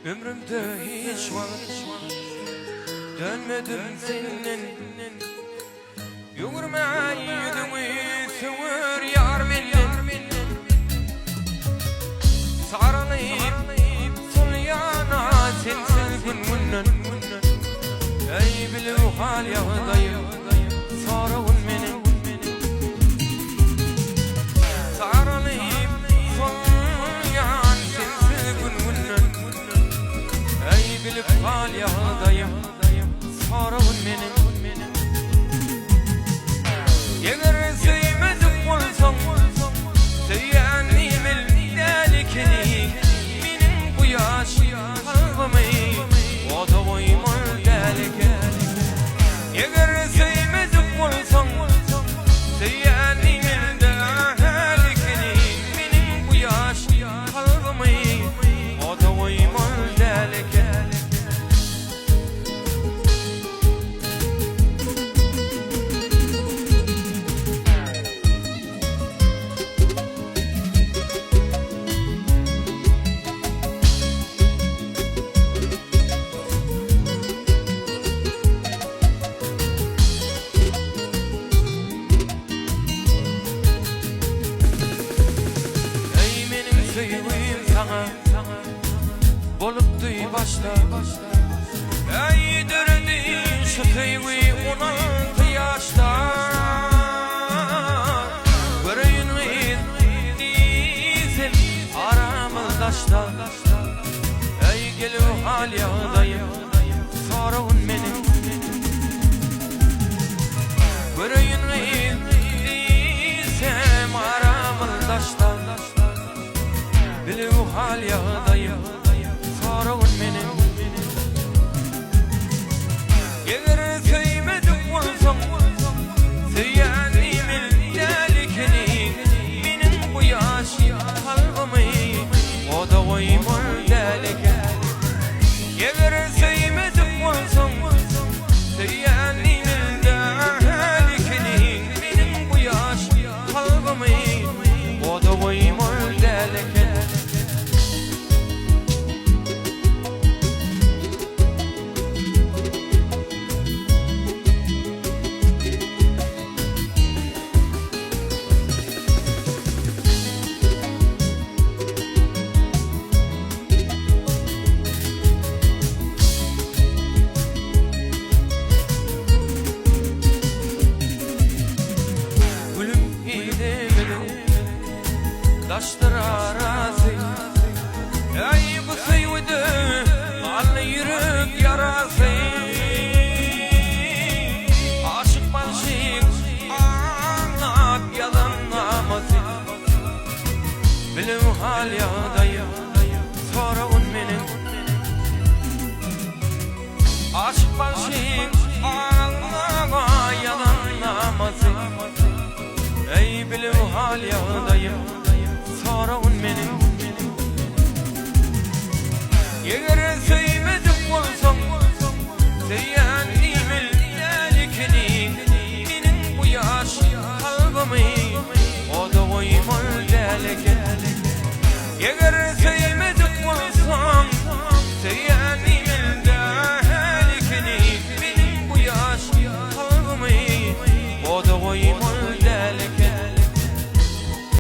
Ömrümde hiç vakit dönmedim senin. Yugurma yüzümü sığır yar menin. Sarılayıp sol yana sensiz günmünden. Ey bilu hal yağdayım sarıvın menin. Sarılayıp sol yan sensiz günmünden. Ey bilip hal yağdayım sarıvın menin. Eğer sevmedim olsam Seyyannim eldelikini Benim bu yaş kalbimi O da koymur delike. Eğer sevmedim olsam Seyyannim eldelikini Benim bu yaş kalbimi O da koymur delike. Sevgim sana bolup duy başla. Ey döndü şu sevgi 16 yaşta. Göreyim değilsin aramızdaşta. Ey gel o hal yağdayım sarıvın benim. Göreyim değilsem aramızdaşta. Bilu hal yağdayım sarıvın benim. Eğer sevmedim olsam Seyyannim eldelikini Benim bu yaş kalbimi O da koymur delike. Eğer sevmedim olsam Seyyannim eldelikini Benim bu yaş kalbimi O da koymur delike. Taşlar arası Ey bu sevdi Al yürek yarası. Aşık balşık Anlat yalanlaması. Bilim hal yağdayım sarıvın benim. Aşık balşık Anlat yalanlaması. Ey bilim hal yağdayım sarıvın benim.